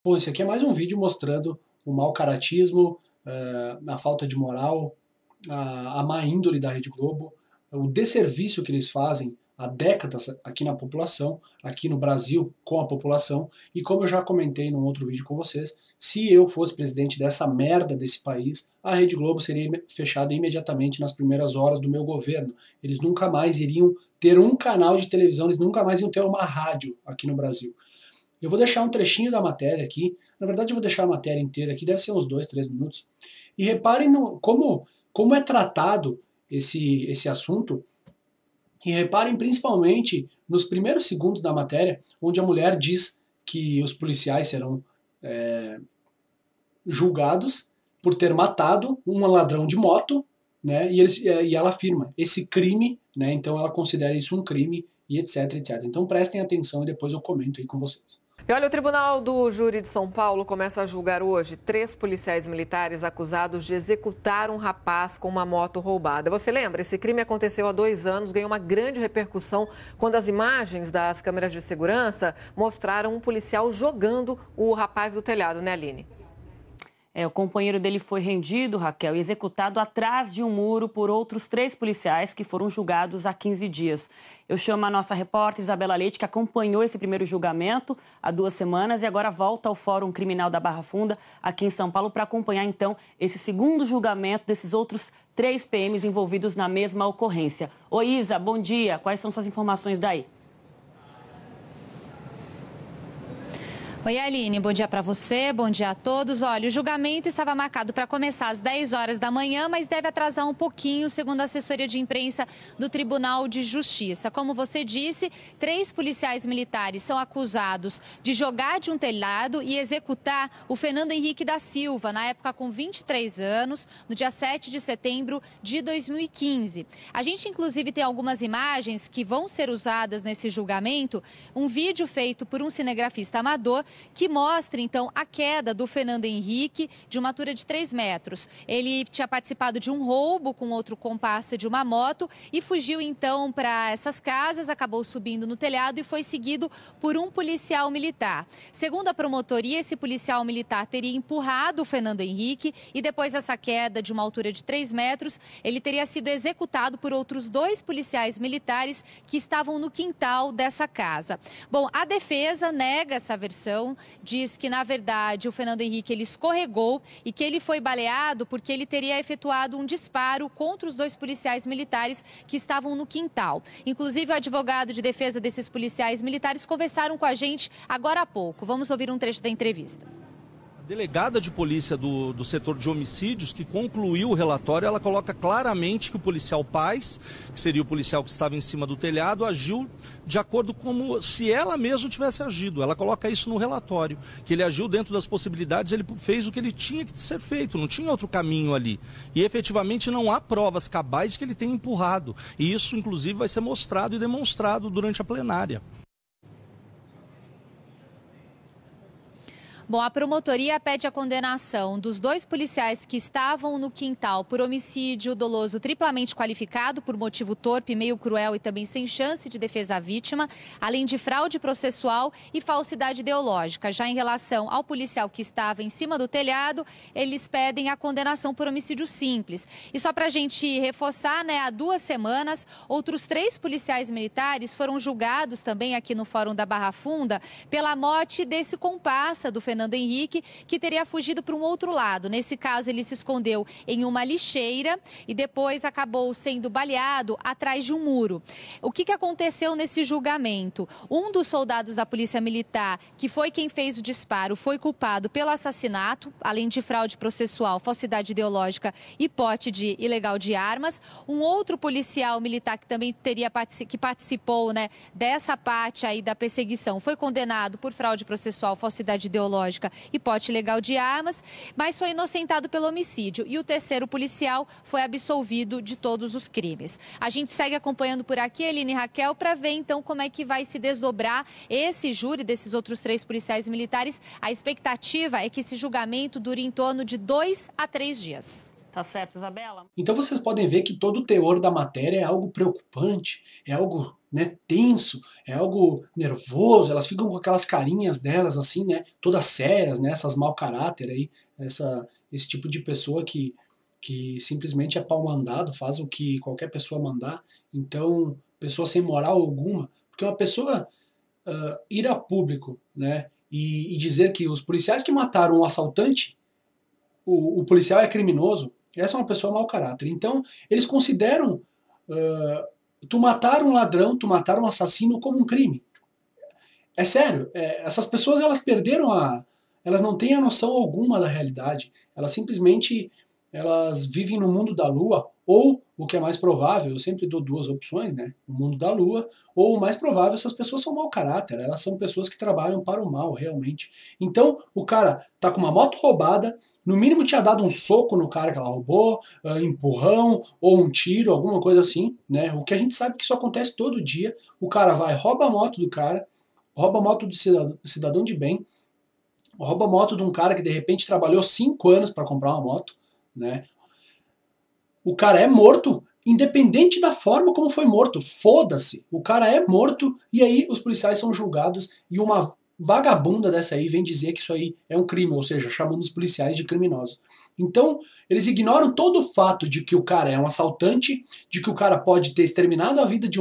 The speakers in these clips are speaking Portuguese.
Bom, esse aqui é mais um vídeo mostrando o mau caratismo, a falta de moral, a má índole da Rede Globo, o desserviço que eles fazem há décadas aqui na população, aqui no Brasil com a população, e como eu já comentei num outro vídeo com vocês, se eu fosse presidente dessa merda desse país, a Rede Globo seria fechada imediatamente nas primeiras horas do meu governo. Eles nunca mais iriam ter um canal de televisão, eles nunca mais iam ter uma rádio aqui no Brasil. Eu vou deixar um trechinho da matéria aqui, na verdade eu vou deixar a matéria inteira aqui, deve ser uns 2, 3 minutos, e reparem como é tratado esse assunto, e reparem principalmente nos primeiros segundos da matéria, onde a mulher diz que os policiais serão julgados por ter matado um ladrão de moto, né, e ela afirma esse crime, né, então ela considera isso um crime, e etc, etc. Então prestem atenção e depois eu comento aí com vocês. E olha, o Tribunal do Júri de São Paulo começa a julgar hoje 3 policiais militares acusados de executar um rapaz com uma moto roubada. Você lembra? Esse crime aconteceu há 2 anos, ganhou uma grande repercussão quando as imagens das câmeras de segurança mostraram um policial jogando o rapaz do telhado, né, Aline? O companheiro dele foi rendido, Raquel, e executado atrás de um muro por outros 3 policiais que foram julgados há 15 dias. Eu chamo a nossa repórter Isabela Leite, que acompanhou esse primeiro julgamento há 2 semanas e agora volta ao Fórum Criminal da Barra Funda, aqui em São Paulo, para acompanhar, então, esse segundo julgamento desses outros 3 PMs envolvidos na mesma ocorrência. Oi, Isa, bom dia. Quais são suas informações daí? Oi, Aline, bom dia para você, bom dia a todos. Olha, o julgamento estava marcado para começar às 10 horas da manhã, mas deve atrasar um pouquinho, segundo a assessoria de imprensa do Tribunal de Justiça. Como você disse, 3 policiais militares são acusados de jogar de um telhado e executar o Fernando Henrique da Silva, na época com 23 anos, no dia 7 de setembro de 2015. A gente, inclusive, tem algumas imagens que vão ser usadas nesse julgamento, um vídeo feito por um cinegrafista amador, que mostra, então, a queda do Fernando Henrique de uma altura de 3 metros. Ele tinha participado de um roubo com outro comparsa de uma moto e fugiu, então, para essas casas, acabou subindo no telhado e foi seguido por um policial militar. Segundo a promotoria, esse policial militar teria empurrado o Fernando Henrique e depois dessa queda de uma altura de 3 metros, ele teria sido executado por outros 2 policiais militares que estavam no quintal dessa casa. Bom, a defesa nega essa versão, diz que, na verdade, o Fernando Henrique ele escorregou e que ele foi baleado porque ele teria efetuado um disparo contra os 2 policiais militares que estavam no quintal. Inclusive, o advogado de defesa desses policiais militares conversaram com a gente agora há pouco. Vamos ouvir um trecho da entrevista. Delegada de polícia do setor de homicídios, que concluiu o relatório, ela coloca claramente que o policial Paz, que seria o policial que estava em cima do telhado, agiu de acordo como se ela mesma tivesse agido. Ela coloca isso no relatório, que ele agiu dentro das possibilidades, ele fez o que ele tinha que ser feito, não tinha outro caminho ali. E efetivamente não há provas cabais de que ele tenha empurrado. E isso, inclusive, vai ser mostrado e demonstrado durante a plenária. Bom, a promotoria pede a condenação dos 2 policiais que estavam no quintal por homicídio doloso triplamente qualificado por motivo torpe, meio cruel e também sem chance de defesa à vítima, além de fraude processual e falsidade ideológica. Já em relação ao policial que estava em cima do telhado, eles pedem a condenação por homicídio simples. E só para a gente reforçar, né, há 2 semanas, outros 3 policiais militares foram julgados também aqui no Fórum da Barra Funda pela morte desse comparsa do Fernando Henrique, que teria fugido para um outro lado. Nesse caso, ele se escondeu em uma lixeira e depois acabou sendo baleado atrás de um muro. O que aconteceu nesse julgamento? Um dos soldados da Polícia Militar, que foi quem fez o disparo, foi culpado pelo assassinato, além de fraude processual, falsidade ideológica e porte ilegal de armas. Um outro policial militar que também participou, né, dessa parte aí da perseguição foi condenado por fraude processual, falsidade ideológica e porte ilegal de armas, mas foi inocentado pelo homicídio. E o terceiro policial foi absolvido de todos os crimes. A gente segue acompanhando por aqui, Eline e Raquel, para ver então como é que vai se desdobrar esse júri desses outros 3 policiais militares. A expectativa é que esse julgamento dure em torno de 2 a 3 dias. Tá certo, Isabela? Então vocês podem ver que todo o teor da matéria é algo preocupante, é algo né, tenso, é algo nervoso, elas ficam com aquelas carinhas delas assim, né, todas sérias, né, essas mau caráter aí, esse tipo de pessoa que simplesmente é pau mandado, faz o que qualquer pessoa mandar, então, pessoa sem moral alguma, porque uma pessoa ir a público, né, e dizer que os policiais que mataram o assaltante, o policial é criminoso, essa é uma pessoa mau caráter. Então, eles consideram tu matar um ladrão, tu matar um assassino como um crime. É sério, essas pessoas elas perderam elas não têm a noção alguma da realidade. Elas simplesmente vivem no mundo da lua, ou, o que é mais provável, eu sempre dou duas opções, né? O mundo da lua, ou o mais provável, essas pessoas são mau caráter, elas são pessoas que trabalham para o mal, realmente. Então, o cara tá com uma moto roubada, no mínimo tinha dado um soco no cara que ela roubou, empurrão, ou um tiro, alguma coisa assim, né? O que a gente sabe que isso acontece todo dia, o cara vai, rouba a moto do cara, rouba a moto do cidadão de bem, rouba a moto de um cara que de repente trabalhou 5 anos para comprar uma moto, né? O cara é morto, independente da forma como foi morto, foda-se, o cara é morto e aí os policiais são julgados e uma vagabunda dessa aí vem dizer que isso aí é um crime, ou seja, chamando os policiais de criminosos. Então, eles ignoram todo o fato de que o cara é um assaltante, de que o cara pode ter exterminado a vida de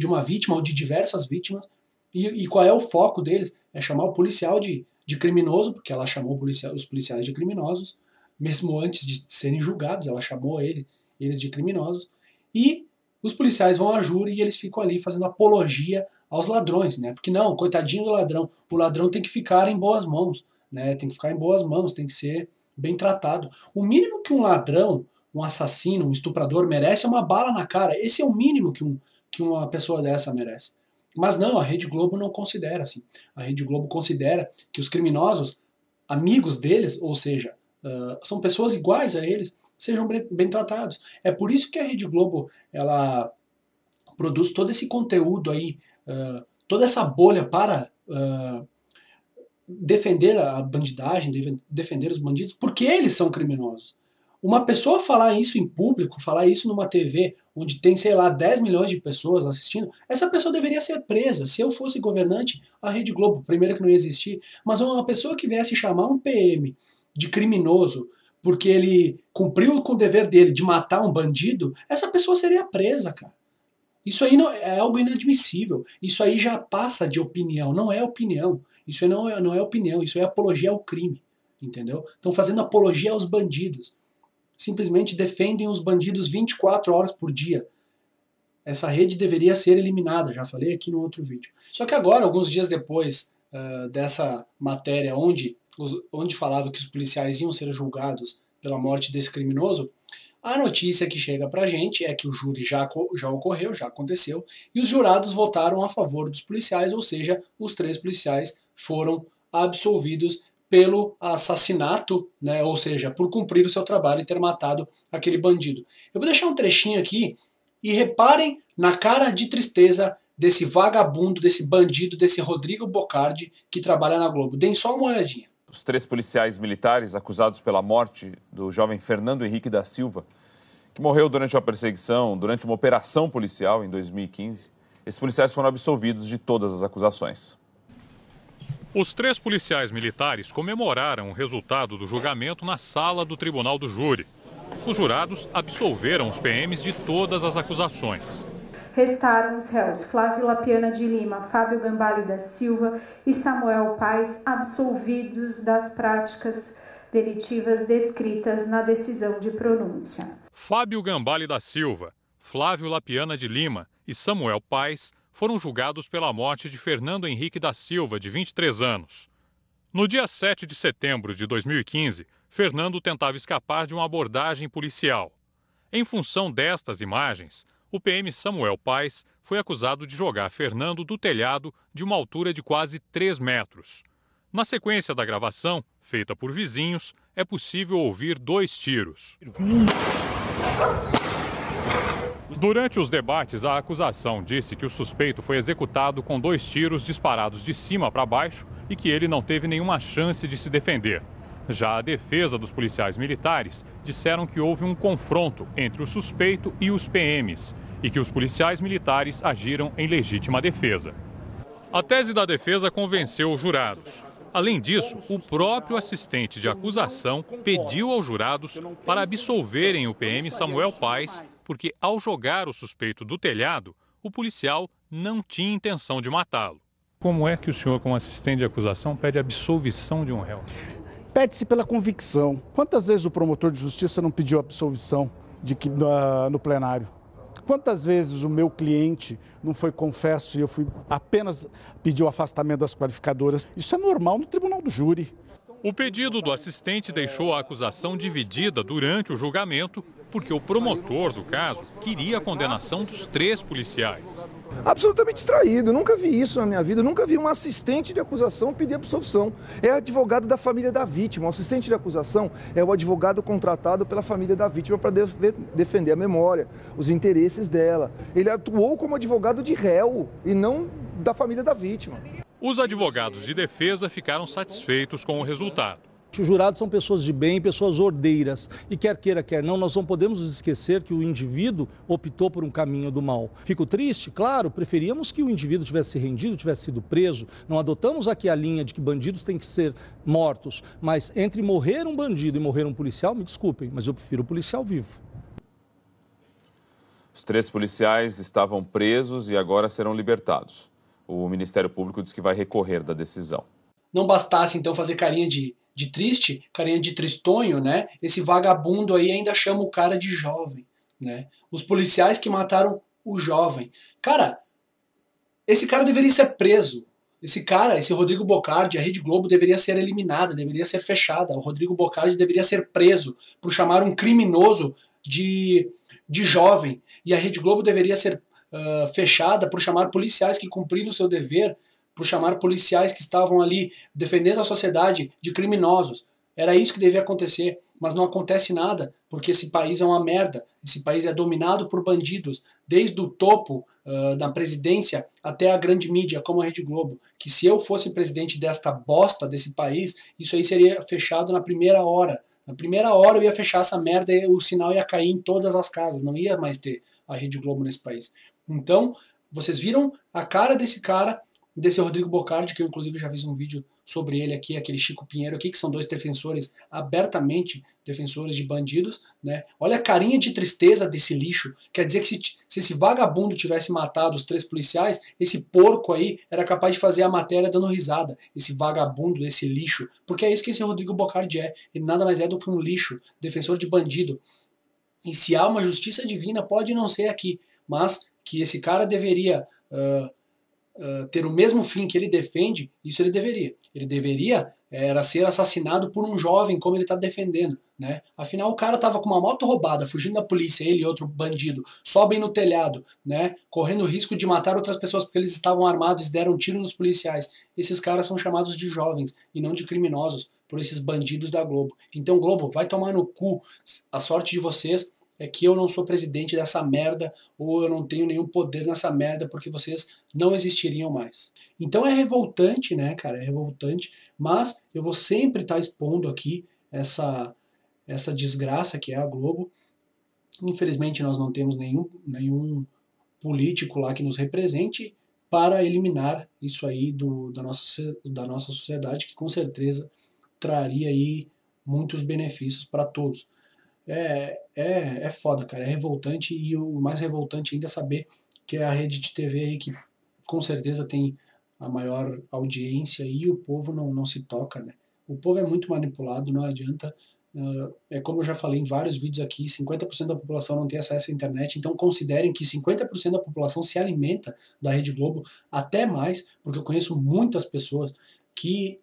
uma vítima ou de diversas vítimas, e qual é o foco deles? É chamar o policial de criminoso, porque ela chamou os policiais de criminosos, mesmo antes de serem julgados, ela chamou eles de criminosos, e os policiais vão à júri e eles ficam ali fazendo apologia aos ladrões, né? Porque não, coitadinho do ladrão, o ladrão tem que ficar em boas mãos, né? Tem que ficar em boas mãos, tem que ser bem tratado. O mínimo que um ladrão, um assassino, um estuprador merece é uma bala na cara. Esse é o mínimo que uma pessoa dessa merece. Mas não, a Rede Globo não considera assim. A Rede Globo considera que os criminosos, amigos deles, ou seja, são pessoas iguais a eles, sejam bem tratados. É por isso que a Rede Globo ela produz todo esse conteúdo aí, toda essa bolha para defender a bandidagem, defender os bandidos, porque eles são criminosos. Uma pessoa falar isso em público, falar isso numa TV onde tem, sei lá, 10 milhões de pessoas assistindo, essa pessoa deveria ser presa. Se eu fosse governante, a Rede Globo, primeiro que não ia existir, mas uma pessoa que viesse chamar um PM de criminoso porque ele cumpriu com o dever dele de matar um bandido, essa pessoa seria presa, cara. Isso aí não, é algo inadmissível. Isso aí já passa de opinião, não é opinião. Isso aí não é opinião, isso é apologia ao crime, entendeu? Estão fazendo apologia aos bandidos. Simplesmente defendem os bandidos 24 horas por dia. Essa rede deveria ser eliminada, já falei aqui no outro vídeo. Só que agora, alguns dias depois dessa matéria onde falava que os policiais iam ser julgados pela morte desse criminoso, a notícia que chega pra gente é que o júri já ocorreu, já aconteceu, e os jurados votaram a favor dos policiais, ou seja, os 3 policiais foram absolvidos pelo assassinato, né, ou seja, por cumprir o seu trabalho e ter matado aquele bandido. Eu vou deixar um trechinho aqui e reparem na cara de tristeza desse vagabundo, desse bandido, desse Rodrigo Bocardi que trabalha na Globo. Deem só uma olhadinha. Os 3 policiais militares acusados pela morte do jovem Fernando Henrique da Silva, que morreu durante uma perseguição, durante uma operação policial em 2015, esses policiais foram absolvidos de todas as acusações. Os 3 policiais militares comemoraram o resultado do julgamento na sala do Tribunal do Júri. Os jurados absolveram os PMs de todas as acusações. Restaram os réus Flávio Lapiana de Lima, Fábio Gambale da Silva e Samuel Paes absolvidos das práticas delitivas descritas na decisão de pronúncia. Fábio Gambale da Silva, Flávio Lapiana de Lima e Samuel Paes foram julgados pela morte de Fernando Henrique da Silva, de 23 anos. No dia 7 de setembro de 2015, Fernando tentava escapar de uma abordagem policial. Em função destas imagens, o PM Samuel Paes foi acusado de jogar Fernando do telhado de uma altura de quase 3 metros. Na sequência da gravação, feita por vizinhos, é possível ouvir 2 tiros. Durante os debates, a acusação disse que o suspeito foi executado com 2 tiros disparados de cima para baixo e que ele não teve nenhuma chance de se defender. Já a defesa dos policiais militares disseram que houve um confronto entre o suspeito e os PMs e que os policiais militares agiram em legítima defesa. A tese da defesa convenceu os jurados. Além disso, o próprio assistente de acusação pediu aos jurados para absolverem o PM Samuel Paes, porque ao jogar o suspeito do telhado, o policial não tinha intenção de matá-lo. Como é que o senhor, como assistente de acusação, pede absolvição de um réu? Pede-se pela convicção. Quantas vezes o promotor de justiça não pediu absolvição no plenário? Quantas vezes o meu cliente não foi confesso e eu fui apenas pedir o afastamento das qualificadoras? Isso é normal no tribunal do júri. O pedido do assistente deixou a acusação dividida durante o julgamento, porque o promotor do caso queria a condenação dos 3 policiais. Absolutamente distraído, nunca vi isso na minha vida, nunca vi um assistente de acusação pedir absolvição. É advogado da família da vítima, o assistente de acusação é o advogado contratado pela família da vítima para defender a memória, os interesses dela. Ele atuou como advogado de réu e não da família da vítima. Os advogados de defesa ficaram satisfeitos com o resultado. Os jurados são pessoas de bem, pessoas ordeiras. E quer queira, quer não, nós não podemos esquecer que o indivíduo optou por um caminho do mal. Fico triste? Claro, preferíamos que o indivíduo tivesse se rendido, tivesse sido preso. Não adotamos aqui a linha de que bandidos têm que ser mortos. Mas entre morrer um bandido e morrer um policial, me desculpem, mas eu prefiro o policial vivo. Os 3 policiais estavam presos e agora serão libertados. O Ministério Público diz que vai recorrer da decisão. Não bastasse, então, fazer carinha de triste, carinha de tristonho, né? Esse vagabundo aí ainda chama o cara de jovem, né? Os policiais que mataram o jovem. Cara, esse cara deveria ser preso. Esse Rodrigo Bocardi, a Rede Globo deveria ser eliminada, deveria ser fechada. O Rodrigo Bocardi deveria ser preso por chamar um criminoso de jovem. E a Rede Globo deveria ser fechada por chamar policiais que cumpriram o seu dever, por chamar policiais que estavam ali defendendo a sociedade de criminosos. Era isso que devia acontecer, mas não acontece nada, porque esse país é uma merda. Esse país é dominado por bandidos, desde o topo da presidência até a grande mídia, como a Rede Globo. Que se eu fosse presidente desta bosta desse país, isso aí seria fechado na primeira hora. Na primeira hora eu ia fechar essa merda e o sinal ia cair em todas as casas, não ia mais ter a Rede Globo nesse país. Então, vocês viram a cara desse cara, desse Rodrigo Bocardi, que eu inclusive já fiz um vídeo sobre ele aqui, aquele Chico Pinheiro aqui, que são 2 defensores, abertamente defensores de bandidos, né? Olha a carinha de tristeza desse lixo. Quer dizer que se esse vagabundo tivesse matado os 3 policiais, esse porco aí era capaz de fazer a matéria dando risada. Esse vagabundo, esse lixo. Porque é isso que esse Rodrigo Bocardi é. Ele nada mais é do que um lixo, defensor de bandido. E se há uma justiça divina, pode não ser aqui, mas que esse cara deveria ter o mesmo fim que ele defende, isso ele deveria. Ele deveria era ser assassinado por um jovem, como ele está defendendo, né? Afinal, o cara estava com uma moto roubada, fugindo da polícia, ele e outro bandido, sobem no telhado, né? Correndo o risco de matar outras pessoas porque eles estavam armados e deram um tiro nos policiais. Esses caras são chamados de jovens e não de criminosos por esses bandidos da Globo. Então, Globo, vai tomar no cu. A sorte de vocês é que eu não sou presidente dessa merda, ou eu não tenho nenhum poder nessa merda, porque vocês não existiriam mais. Então é revoltante, né, cara? É revoltante, mas eu vou sempre estar expondo aqui essa desgraça que é a Globo. Infelizmente nós não temos nenhum político lá que nos represente para eliminar isso aí da nossa sociedade, que com certeza traria aí muitos benefícios para todos. É foda, cara, é revoltante, e o mais revoltante ainda é saber que é a rede de TV aí que com certeza tem a maior audiência e o povo não se toca, né? O povo é muito manipulado, não adianta. É como eu já falei em vários vídeos aqui, 50% da população não tem acesso à internet, então considerem que 50% da população se alimenta da Rede Globo, até mais, porque eu conheço muitas pessoas que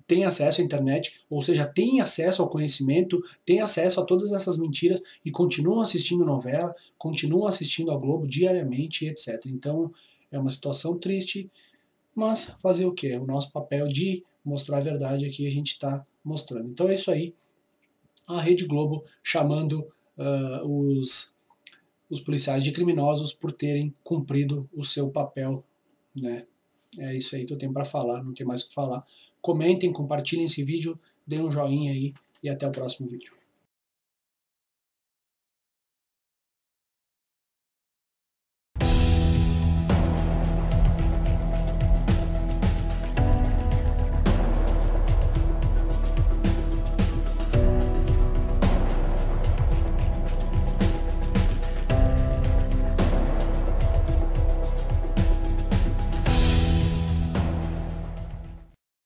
tem acesso à internet, ou seja, tem acesso ao conhecimento, tem acesso a todas essas mentiras e continuam assistindo novela, continuam assistindo a Globo diariamente, etc. Então, é uma situação triste, mas fazer o quê? O nosso papel de mostrar a verdade aqui a gente está mostrando. Então é isso aí, a Rede Globo chamando os policiais de criminosos por terem cumprido o seu papel, né? É isso aí que eu tenho para falar, não tem mais o que falar. Comentem, compartilhem esse vídeo, dê um joinha aí e até o próximo vídeo.